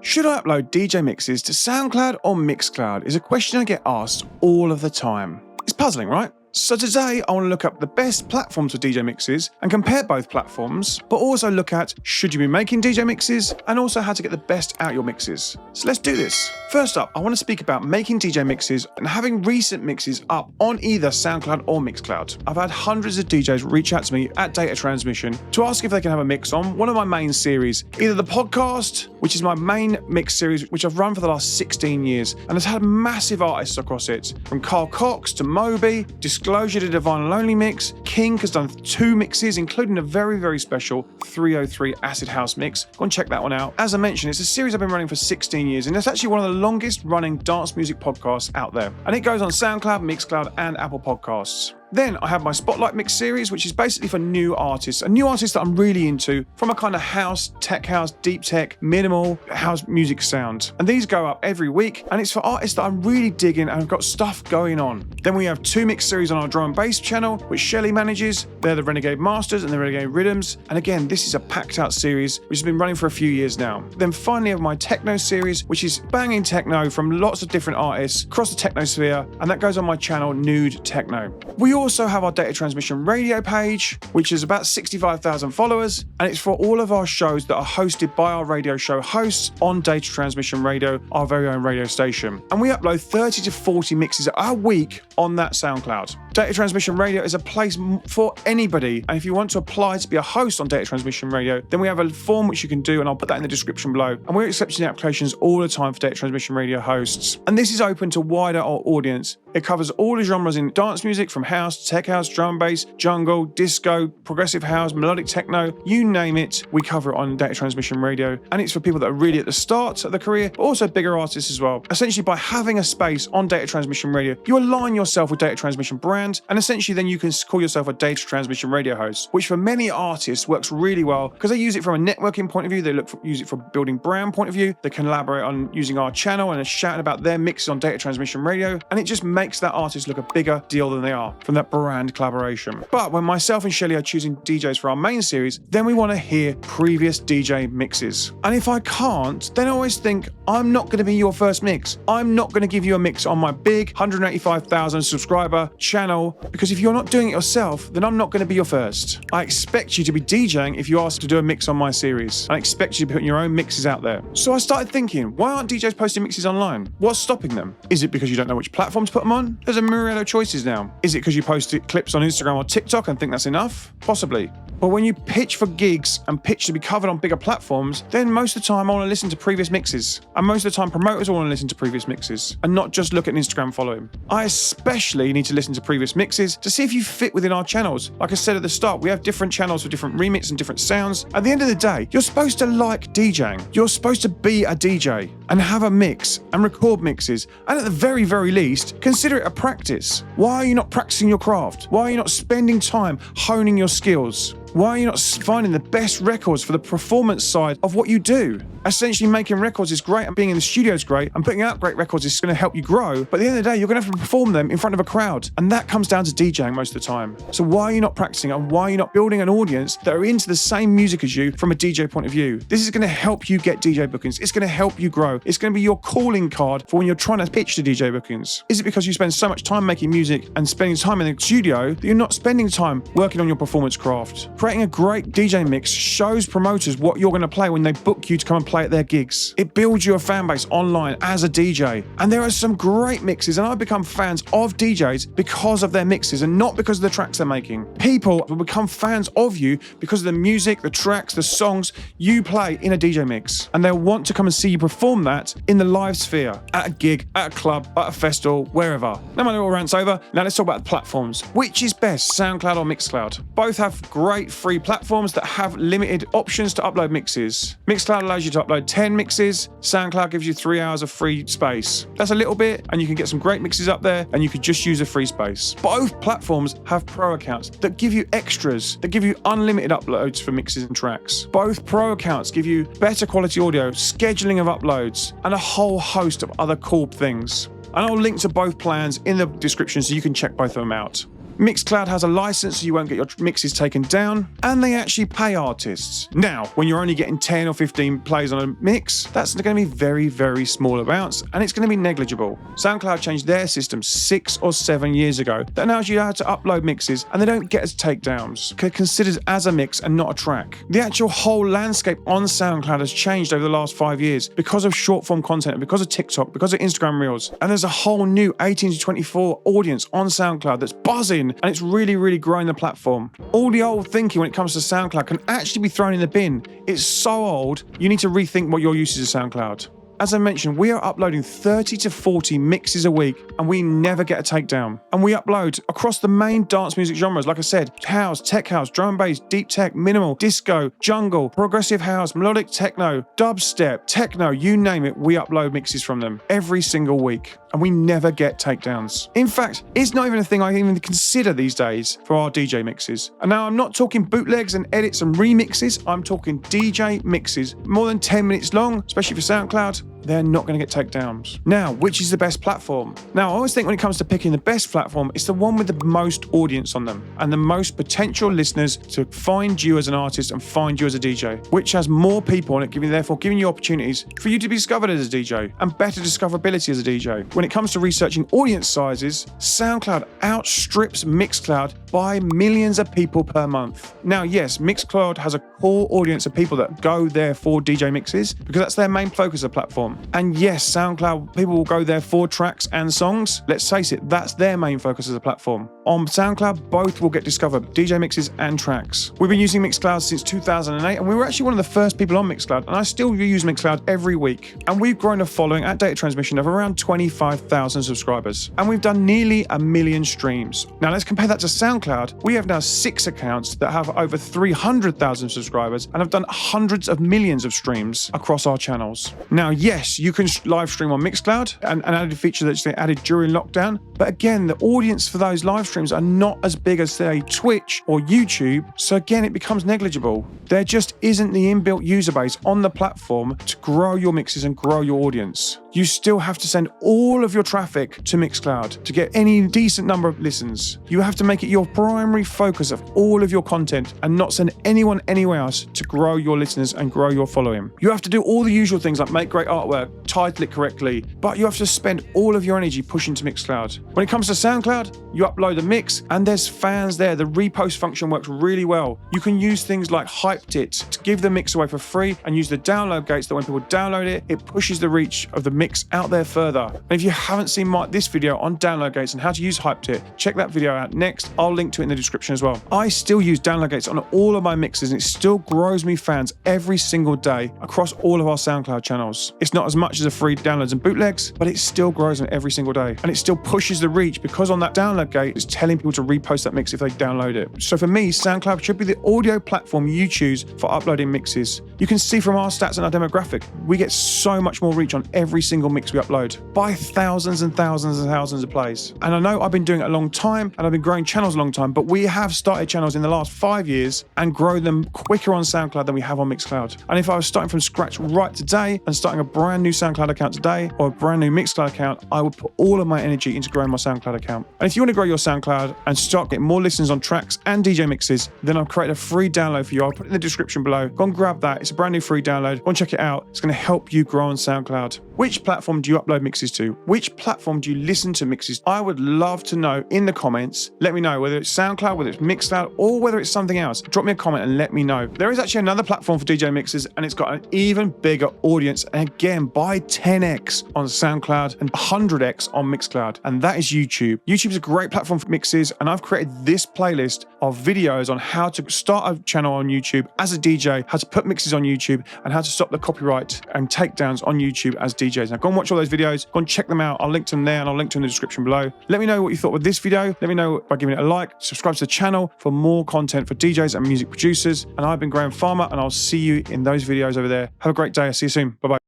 Should I upload DJ mixes to Soundcloud or Mixcloud is a question I get asked all of the time. It's puzzling, right? So today I want to look up the best platforms for DJ mixes and compare both platforms, but also look at should you be making DJ mixes and also how to get the best out your mixes. So let's do this. First up, I want to speak about making DJ mixes and having recent mixes up on either Soundcloud or Mixcloud. I've had hundreds of DJs reach out to me at Data Transmission to ask if they can have a mix on one of my main series, either the podcast, which is my main mix series, which I've run for the last 16 years, and has had massive artists across it, from Carl Cox to Moby, Disclosure to Divine and Lonely mix. King has done 2 mixes, including a very, very special 303 Acid House mix. Go and check that one out. As I mentioned, it's a series I've been running for 16 years, and it's actually one of the longest running dance music podcasts out there. And it goes on SoundCloud, Mixcloud, and Apple Podcasts. Then I have my Spotlight Mix series, which is basically for new artists, and new artists that I'm really into, from a kind of house, tech house, deep tech, minimal house music sound. And these go up every week, and it's for artists that I'm really digging and have got stuff going on. Then we have 2 mix series on our drum and bass channel, which Shelley manages. They're the Renegade Masters and the Renegade Rhythms. And again, this is a packed out series, which has been running for a few years now. Then finally I have my techno series, which is banging techno from lots of different artists across the techno sphere, and that goes on my channel, Nude Techno. We also have our Data Transmission radio page, which is about 65,000 followers, and it's for all of our shows that are hosted by our radio show hosts on Data Transmission Radio, our very own radio station. And we upload 30 to 40 mixes a week on that SoundCloud. Data Transmission Radio is a place for anybody, and if you want to apply to be a host on Data Transmission Radio, then we have a form which you can do, and I'll put that in the description below. And we're accepting applications all the time for Data Transmission Radio hosts. And this is open to wider audience. It covers all the genres in dance music, from house, tech house, drum bass, jungle, disco, progressive house, melodic techno, you name it, we cover it on Data Transmission Radio. And it's for people that are really at the start of the career, but also bigger artists as well. Essentially, by having a space on Data Transmission Radio, you align yourself with Data Transmission brand, and essentially then you can call yourself a Data Transmission Radio host, which for many artists works really well because they use it from a networking point of view, use it for building brand point of view, they can collaborate on using our channel and shouting about their mixes on Data Transmission Radio, and it just makes that artist look a bigger deal than they are from that brand collaboration. But when myself and Shelley are choosing DJs for our main series, then we want to hear previous DJ mixes. And if I can't, then I always think, I'm not going to be your first mix. I'm not going to give you a mix on my big 185,000 subscriber channel, because if you're not doing it yourself, then I'm not going to be your first. I expect you to be DJing if you ask to do a mix on my series. I expect you to put your own mixes out there. So I started thinking, why aren't DJs posting mixes online? What's stopping them? Is it because you don't know which platform to put them on? There's a myriad of choices now. Is it because you post clips on Instagram or TikTok and think that's enough? Possibly. But when you pitch for gigs and pitch to be covered on bigger platforms, then most of the time I want to listen to previous mixes. And most of the time promoters want to listen to previous mixes and not just look at an Instagram following. I especially need to listen to previous mixes to see if you fit within our channels. Like I said at the start, we have different channels for different remixes and different sounds. At the end of the day, you're supposed to like DJing. You're supposed to be a DJ and have a mix and record mixes. And at the very, very least, consider it a practice. Why are you not practicing your craft? Why are you not spending time honing your skills? Why are you not finding the best records for the performance side of what you do? Essentially, making records is great, and being in the studio is great, and putting out great records is going to help you grow. But at the end of the day, you're going to have to perform them in front of a crowd, and that comes down to DJing most of the time. So why are you not practicing, and why are you not building an audience that are into the same music as you from a DJ point of view? This is going to help you get DJ bookings. It's going to help you grow. It's going to be your calling card for when you're trying to pitch to DJ bookings. Is it because you spend so much time making music and spending time in the studio that you're not spending time working on your performance craft? Creating a great DJ mix shows promoters what you're going to play when they book you to come and play at their gigs. It builds you a fan base online as a DJ. And there are some great mixes, and I've become fans of DJs because of their mixes and not because of the tracks they're making. People will become fans of you because of the music, the tracks, the songs you play in a DJ mix. And they'll want to come and see you perform that in the live sphere, at a gig, at a club, at a festival, wherever. Now my little rant's over. Now let's talk about the platforms. Which is best, SoundCloud or Mixcloud? Both have great free platforms that have limited options to upload mixes. Mixcloud allows you to upload 10 mixes. SoundCloud gives you 3 hours of free space. That's a little bit, and you can get some great mixes up there, and you could just use a free space. Both platforms have pro accounts that give you extras, that give you unlimited uploads for mixes and tracks. Both pro accounts give you better quality audio, scheduling of uploads, and a whole host of other cool things. And I'll link to both plans in the description so you can check both of them out. Mixcloud has a license so you won't get your mixes taken down, and they actually pay artists. Now, when you're only getting 10 or 15 plays on a mix, that's going to be very, very small amounts, and it's going to be negligible. Soundcloud changed their system 6 or 7 years ago that allows you how to upload mixes, and they don't get as takedowns, considered as a mix and not a track. The actual whole landscape on SoundCloud has changed over the last 5 years because of short form content, and because of TikTok, because of Instagram Reels, and there's a whole new 18 to 24 audience on SoundCloud that's buzzing, and it's really, really growing the platform. All the old thinking when it comes to SoundCloud can actually be thrown in the bin. It's so old, you need to rethink what your usage of SoundCloud. As I mentioned, we are uploading 30 to 40 mixes a week, and we never get a takedown. And we upload across the main dance music genres, like I said, house, tech house, drum and bass, deep tech, minimal, disco, jungle, progressive house, melodic techno, dubstep, techno, you name it, we upload mixes from them every single week. And we never get takedowns. In fact, it's not even a thing I even consider these days for our DJ mixes. And now I'm not talking bootlegs and edits and remixes, I'm talking DJ mixes, more than 10 minutes long, especially for SoundCloud. They're not going to get takedowns. Now, which is the best platform? Now, I always think when it comes to picking the best platform, it's the one with the most audience on them and the most potential listeners to find you as an artist and find you as a DJ, which has more people on it, therefore giving you opportunities for you to be discovered as a DJ and better discoverability as a DJ. When it comes to researching audience sizes, SoundCloud outstrips Mixcloud by millions of people per month. Now, yes, Mixcloud has a core audience of people that go there for DJ mixes because that's their main focus of the platform. And yes, SoundCloud, people will go there for tracks and songs. Let's face it, that's their main focus as a platform. On SoundCloud, both will get discovered, DJ mixes and tracks. We've been using Mixcloud since 2008, and we were actually one of the first people on Mixcloud, and I still use Mixcloud every week. And we've grown a following at Data Transmission of around 25,000 subscribers, and we've done nearly 1 million streams. Now let's compare that to SoundCloud. We have now 6 accounts that have over 300,000 subscribers and have done hundreds of millions of streams across our channels. Now, yes, you can live stream on Mixcloud, and an added feature that's added during lockdown. But again, the audience for those live streams are not as big as, say, Twitch or YouTube. So again, it becomes negligible. There just isn't the inbuilt user base on the platform to grow your mixes and grow your audience. You still have to send all of your traffic to Mixcloud to get any decent number of listens. You have to make it your primary focus of all of your content and not send anyone anywhere else to grow your listeners and grow your following. You have to do all the usual things like make great artwork, title it correctly, but you have to spend all of your energy pushing to Mixcloud. When it comes to SoundCloud, you upload the mix and there's fans there. The repost function works really well. You can use things like Hypeddit to give the mix away for free and use the download gates that when people download it, it pushes the reach of the mix out there further. And if you haven't seen this video on download gates and how to use Hypeddit, check that video out next. I'll link to it in the description as well. I still use download gates on all of my mixes, and it still grows me fans every single day across all of our SoundCloud channels. It's not as much as the free downloads and bootlegs, but it still grows them every single day, and it still pushes the reach because on that download gate it's telling people to repost that mix if they download it. So for me, SoundCloud should be the audio platform you choose for uploading mixes. You can see from our stats and our demographic, we get so much more reach on every single mix we upload by thousands and thousands and thousands of plays. And I know I've been doing it a long time and I've been growing channels a long time, but we have started channels in the last 5 years and grown them quicker on SoundCloud than we have on Mixcloud. And if I was starting from scratch right today and starting a brand new SoundCloud account today or a brand new Mixcloud account, I would put all of my energy into growing my SoundCloud account. And if you want to grow your SoundCloud and start getting more listens on tracks and DJ mixes, then I've created a free download for you. I'll put it in the description below. Go and grab that. It's a brand new free download. Go and check it out. It's going to help you grow on SoundCloud. Which platform do you upload mixes to? Which platform do you listen to mixes? I would love to know in the comments. Let me know whether it's SoundCloud, whether it's Mixcloud, or whether it's something else. Drop me a comment and let me know. There is actually another platform for DJ mixes, and it's got an even bigger audience, and again by 10x on SoundCloud and 100x on Mixcloud, and that is YouTube. YouTube is a great platform for mixes, and I've created this playlist of videos on how to start a channel on YouTube as a DJ, how to put mixes on YouTube, and how to stop the copyright and takedowns on YouTube as DJs. Now go and watch all those videos, go and check them out. I'll link to them there and I'll link to them in the description below. Let me know what you thought with this video. Let me know by giving it a like, subscribe to the channel for more content for DJs and music producers. And I've been Grahame Farmer, and I'll see you in those videos over there. Have a great day. I'll see you soon. Bye-bye.